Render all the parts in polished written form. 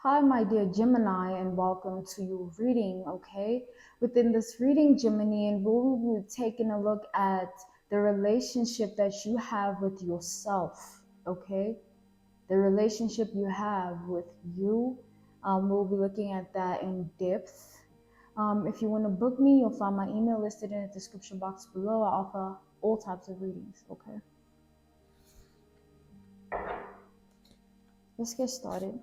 Hi, my dear Gemini, and welcome to your reading. Okay, within this reading, Gemini, and we'll be taking a look at the relationship that you have with yourself. Okay, the relationship you have with you. We'll be looking at that in depth. If you want to book me, you'll find my email listed in the description box below. I offer all types of readings. Okay, let's get started.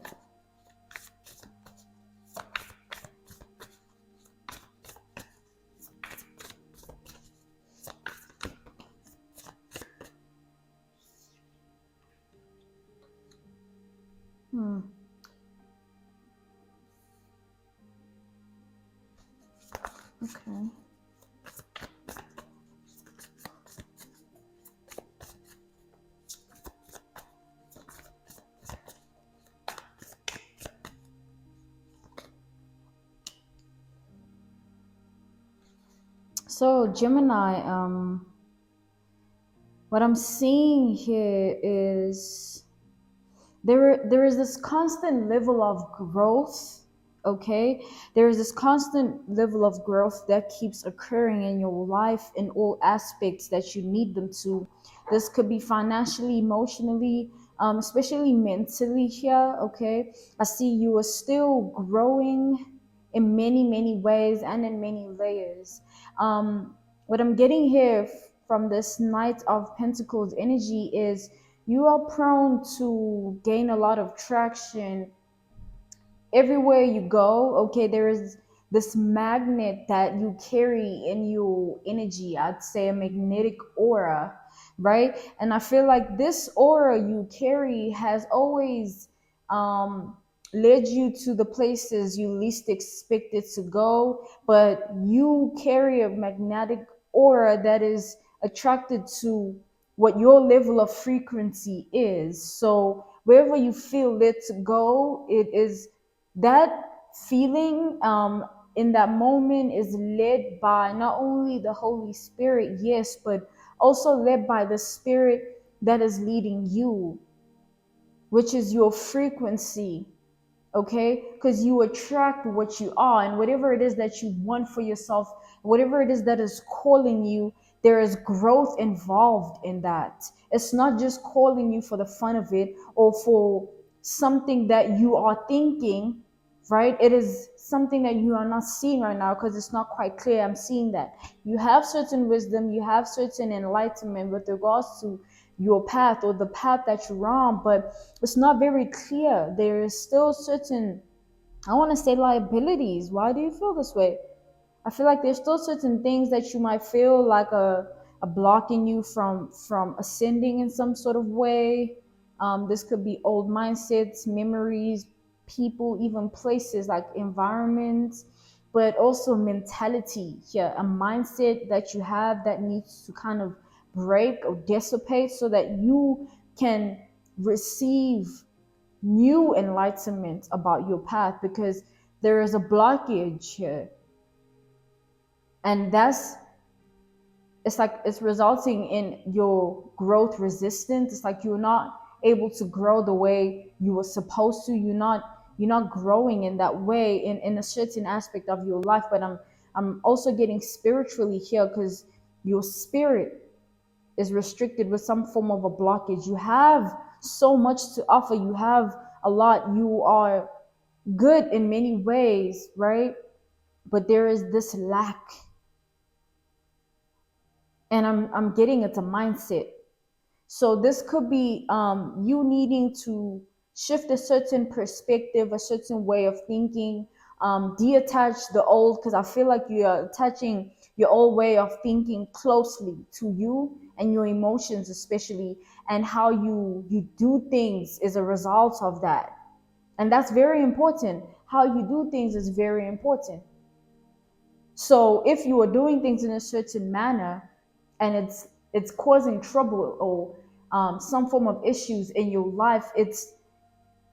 Hmm. Okay. So Gemini, what I'm seeing here is there is this constant level of growth. Okay, there is this constant level of growth that keeps occurring in your life in all aspects that you need them to. This could be financially, emotionally, especially mentally here. Okay, I see you are still growing in many ways and in many layers. What I'm getting here from this Knight of Pentacles energy is you are prone to gain a lot of traction everywhere you go. Okay, there is this magnet that you carry in your energy. I'd say a magnetic aura, right? And I feel like this aura you carry has always um led you to the places you least expected to go, but you carry a magnetic aura that is attracted to what your level of frequency is. So wherever you feel led to go, it is that feeling in that moment is led by not only the Holy Spirit, yes, but also led by the Spirit that is leading you, which is your frequency. Okay, because you attract what you are, and whatever it is that you want for yourself, whatever it is that is calling you, there is growth involved in that. It's not just calling you for the fun of it or for something that you are thinking, right? It is something that you are not seeing right now because it's not quite clear. I'm seeing that you have certain wisdom, you have certain enlightenment with regards to your path or the path that you're on, but it's not very clear. There is still certain, I want to say, liabilities. Why do you feel this way? I feel like there's still certain things that you might feel like a blocking you from ascending in some sort of way. This could be old mindsets, memories, people, even places like environments, but also mentality. Yeah, a mindset that you have that needs to kind of break or dissipate so that you can receive new enlightenment about your path, because there is a blockage here, and that's, it's like it's resulting in your growth resistance. It's like you're not able to grow the way you were supposed to. You're not growing in that way in a certain aspect of your life. But I'm also getting spiritually here, because your spirit is restricted with some form of a blockage. You have so much to offer, you have a lot, you are good in many ways, right? But there is this lack, and I'm getting it's a mindset. So this could be you needing to shift a certain perspective, a certain way of thinking, detach the old, because I feel like you are attaching your old way of thinking closely to you and your emotions, especially, and how you do things is a result of that. And that's very important. How you do things is very important. So if you are doing things in a certain manner and it's causing trouble or some form of issues in your life, it's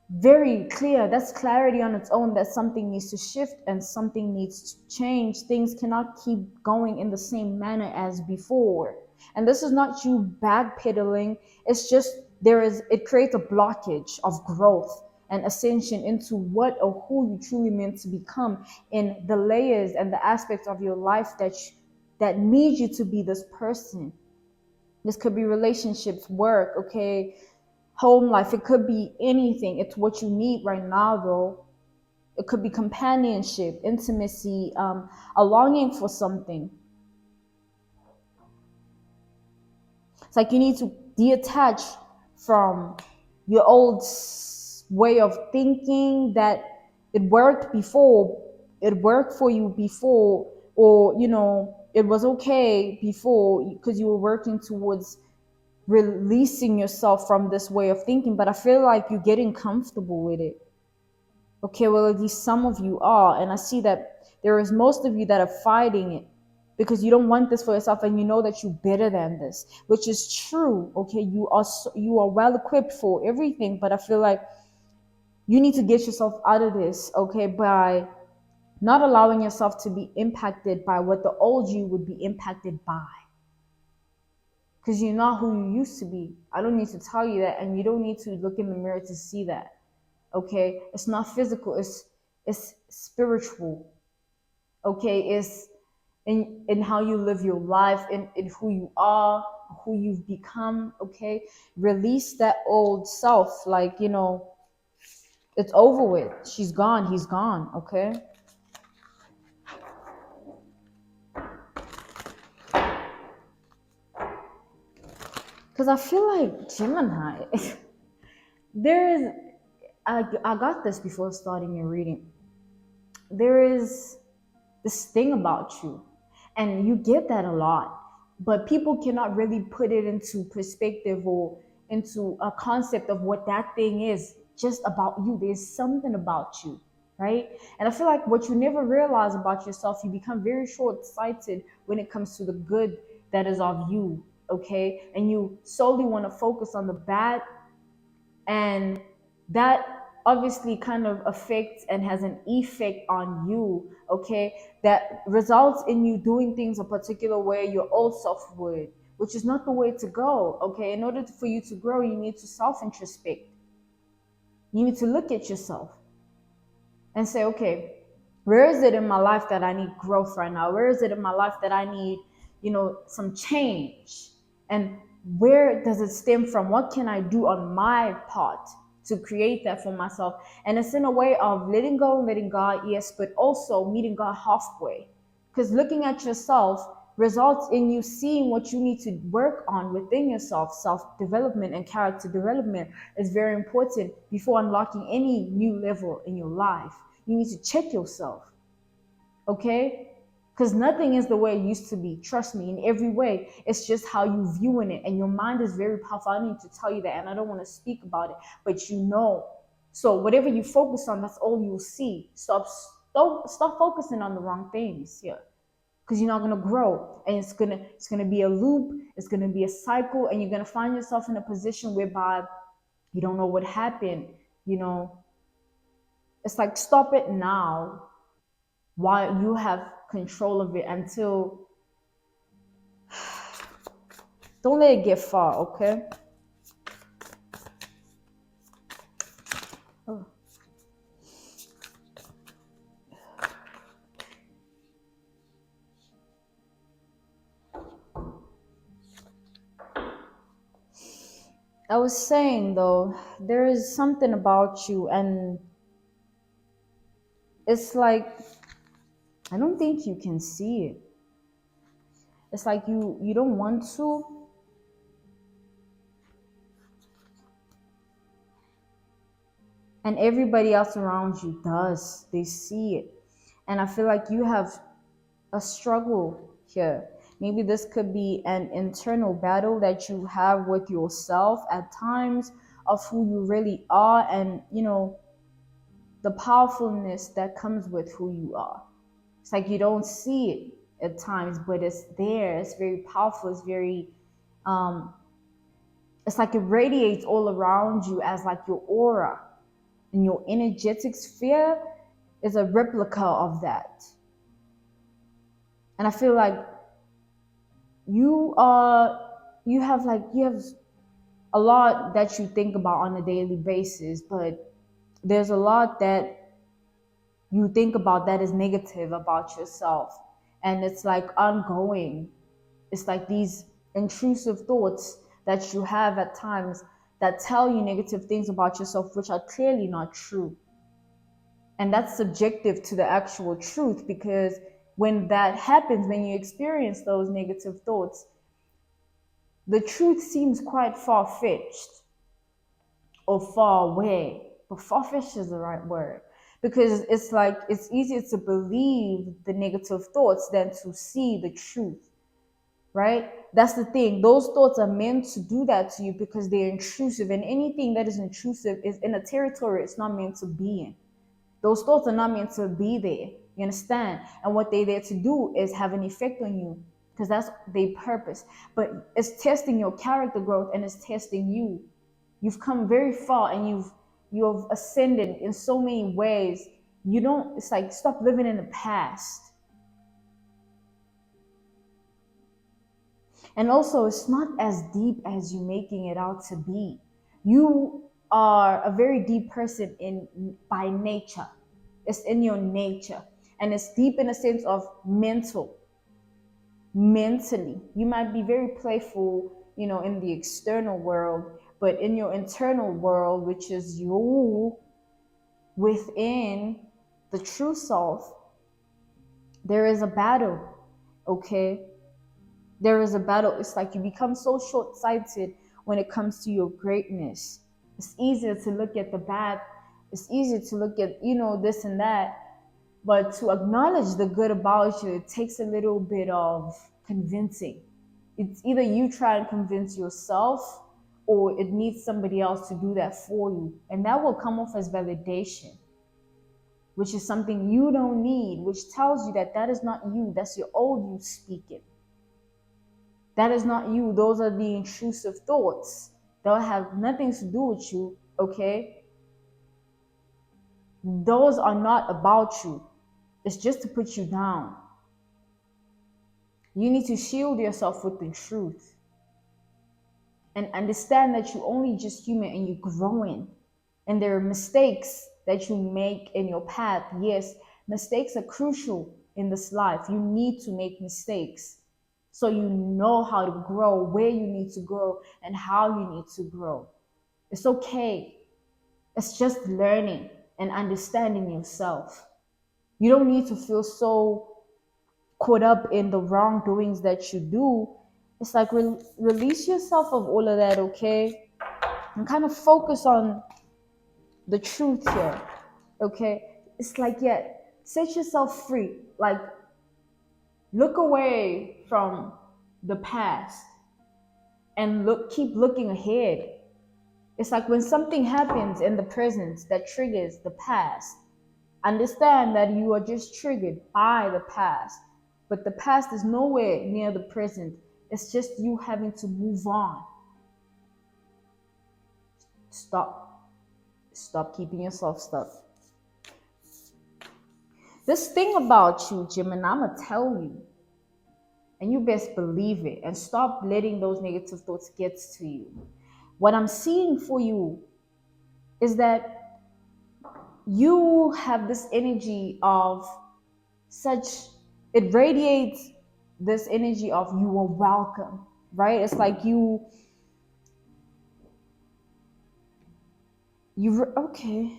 very clear. That's clarity on its own, that something needs to shift and something needs to change. Things cannot keep going in the same manner as before. And this is not you backpedaling. It's just it creates a blockage of growth. and ascension into what or who you truly meant to become, in the layers and the aspects of your life that need you to be this person. This could be relationships, work, okay, home life. It could be anything. It's what you need right now, though. It could be companionship, intimacy, a longing for something. It's like you need to detach from your old way of thinking that it worked before, it worked for you before, or it was okay before because you were working towards releasing yourself from this way of thinking. But I feel like you're getting comfortable with it. Okay, well, at least some of you are, and I see that there is most of you that are fighting it because you don't want this for yourself, and you know that you're better than this, which is true. Okay, you are well equipped for everything, but I feel like you need to get yourself out of this, okay, by not allowing yourself to be impacted by what the old you would be impacted by, because you're not who you used to be. I don't need to tell you that, and you don't need to look in the mirror to see that. Okay, it's not physical, it's spiritual. Okay, it's in how you live your life, in who you are, who you've become. Okay, release that old self. Like, it's over with. She's gone, he's gone. Okay, because I feel like Gemini there is, I got this before starting your reading. There is this thing about you, and you get that a lot, but people cannot really put it into perspective or into a concept of what that thing is just about you. There's something about you, right? And I feel like what you never realize about yourself, you become very short-sighted when it comes to the good that is of you. Okay, and you solely want to focus on the bad, and that obviously kind of affects and has an effect on you. Okay, that results in you doing things a particular way your old self would, which is not the way to go. Okay, in order for you to grow, you need to self introspect. You need to look at yourself and say, okay, where is it in my life that I need growth right now? Where is it in my life that I need, some change? And where does it stem from? What can I do on my part to create that for myself? And it's in a way of letting go, letting God, yes, but also meeting God halfway. Because looking at yourself results in you seeing what you need to work on within yourself. Self-development and character development is very important before unlocking any new level in your life. You need to check yourself, okay? Because nothing is the way it used to be. Trust me, in every way. It's just how you viewing it. And your mind is very powerful. I need to tell you that, and I don't want to speak about it, but you know. So whatever you focus on, that's all you'll see. Stop focusing on the wrong things here. Because you're not gonna grow. And it's gonna be a loop, it's gonna be a cycle, and you're gonna find yourself in a position whereby you don't know what happened, you know. It's like stop it now while you have control of it, until don't let it get far, okay? Oh. I was saying though, there is something about you, and it's like I don't think you can see it. It's like you don't want to, and everybody else around you does. They see it. And I feel like you have a struggle here. Maybe this could be an internal battle that you have with yourself at times, of who you really are, and the powerfulness that comes with who you are. It's like you don't see it at times, but it's there. It's very powerful. It's very um it's like it radiates all around you as like your aura, and your energetic sphere is a replica of that. And I feel like you are you have a lot that you think about on a daily basis, but there's a lot that you think about that is negative about yourself, and it's like ongoing. It's like these intrusive thoughts that you have at times that tell you negative things about yourself, which are clearly not true. And that's subjective to the actual truth, because when that happens, when you experience those negative thoughts, the truth seems quite far-fetched or far away. But far-fetched is the right word, because it's like it's easier to believe the negative thoughts than to see the truth, right? That's the thing. Those thoughts are meant to do that to you because they're intrusive, and anything that is intrusive is in a territory it's not meant to be in. Those thoughts are not meant to be there. You understand? And what they're there to do is have an effect on you, because that's their purpose. But it's testing your character growth, and it's testing you. You've come very far, and you've ascended in so many ways. You don't, it's like, stop living in the past. And also, it's not as deep as you making it out to be. You are a very deep person in by nature. It's in your nature. And it's deep in a sense of mentally. You might be very playful, in the external world, but in your internal world, which is you within the true self, there is a battle, okay? There is a battle. It's like you become so short-sighted when it comes to your greatness. It's easier to look at the bad. It's easier to look at, this and that. But to acknowledge the good about you, it takes a little bit of convincing. It's either you try and convince yourself, or it needs somebody else to do that for you. And that will come off as validation, which is something you don't need, which tells you that that is not you. That's your old you speaking. That is not you. Those are the intrusive thoughts. They'll have nothing to do with you, okay? Those are not about you. It's just to put you down. You need to shield yourself with the truth and understand that you're only just human and you're growing. And there are mistakes that you make in your path. Yes, mistakes are crucial in this life. You need to make mistakes so you know how to grow, where you need to grow, and how you need to grow. It's okay. It's just learning and understanding yourself. You don't need to feel so caught up in the wrongdoings that you do. It's like release yourself of all of that, okay? And kind of focus on the truth here, okay? It's like, yeah, set yourself free. Like, look away from the past and keep looking ahead. It's like when something happens in the present that triggers the past, understand that you are just triggered by the past, but the past is nowhere near the present. It's just you having to move on. Stop keeping yourself stuck. This thing about you, Gemini, I'm gonna tell you, and you best believe it, and stop letting those negative thoughts get to you. What I'm seeing for you is that you have this energy of such, it radiates this energy of you are welcome, right? It's like okay.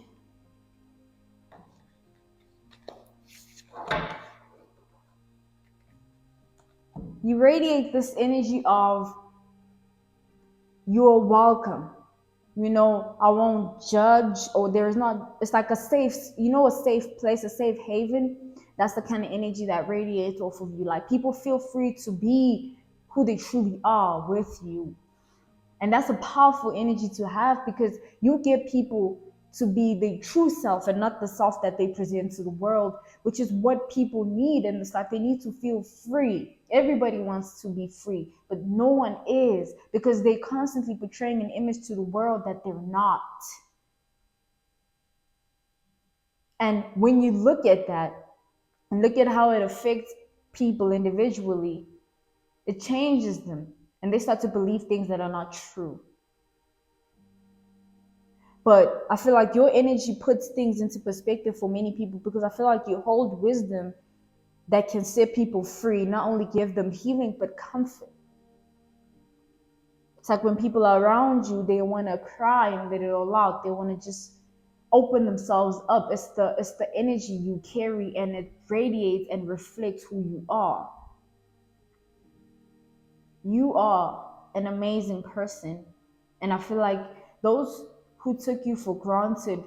You radiate this energy of you are welcome. I won't judge, or there's not, it's like a safe, a safe place, a safe haven. That's the kind of energy that radiates off of you. Like, people feel free to be who they truly are with you. And that's a powerful energy to have, because you get people to be the true self and not the self that they present to the world, which is what people need in this life. They need to feel free. Everybody wants to be free, but no one is, because they're constantly portraying an image to the world that they're not. And when you look at that and look at how it affects people individually, it changes them, and they start to believe things that are not true. But I feel like your energy puts things into perspective for many people, because I feel like you hold wisdom that can set people free, not only give them healing, but comfort. It's like when people are around you, they want to cry and let it all out. They want to just open themselves up. It's the energy you carry, and it radiates and reflects who you are. You are an amazing person. And I feel like those who took you for granted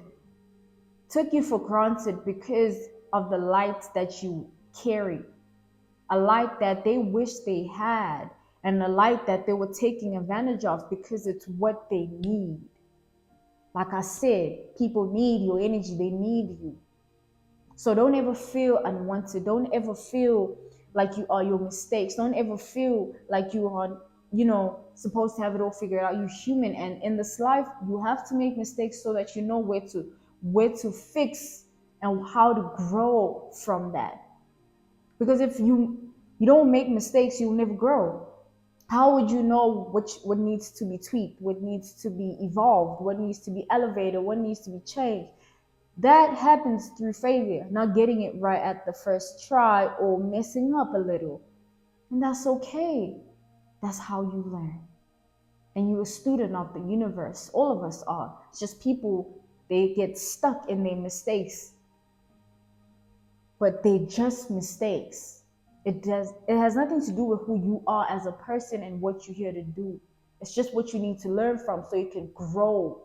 because of the light that you carry, a light that they wish they had, and a light that they were taking advantage of because it's what they need. Like I said, people need your energy, they need you. So don't ever feel unwanted. Don't ever feel like you are your mistakes. Don't ever feel like you are, supposed to have it all figured out. You're human, and in this life, you have to make mistakes so that you know where to fix and how to grow from that. Because if you don't make mistakes, you'll never grow. How would you know what needs to be tweaked, what needs to be evolved, what needs to be elevated, what needs to be changed? That happens through failure, not getting it right at the first try or messing up a little. And that's okay. That's how you learn. And you're a student of the universe. All of us are. It's just people, they get stuck in their mistakes. But they're just mistakes. It has nothing to do with who you are as a person and what you're here to do. It's just what you need to learn from so you can grow.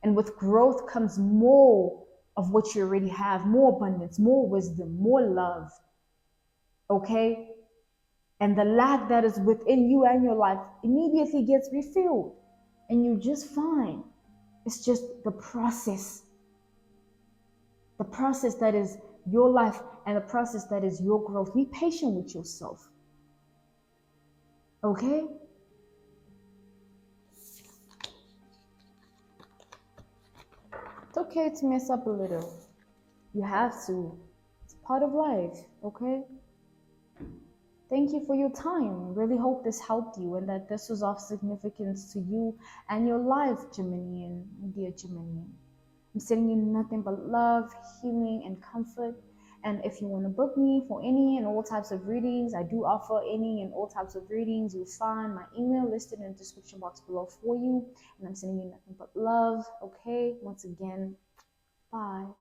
And with growth comes more of what you already have, more abundance, more wisdom, more love. Okay? And the lack that is within you and your life immediately gets refilled. And you're just fine. It's just the process that is your life, and the process that is your growth. Be patient with yourself. Okay? It's okay to mess up a little. You have to. It's part of life. Okay? Thank you for your time. Really hope this helped you and that this was of significance to you and your life, Geminian, dear Geminian. I'm sending you nothing but love, healing, and comfort. And if you want to book me for any and all types of readings, I do offer any and all types of readings. You'll find my email listed in the description box below for you. And I'm sending you nothing but love. Okay? Once again, bye.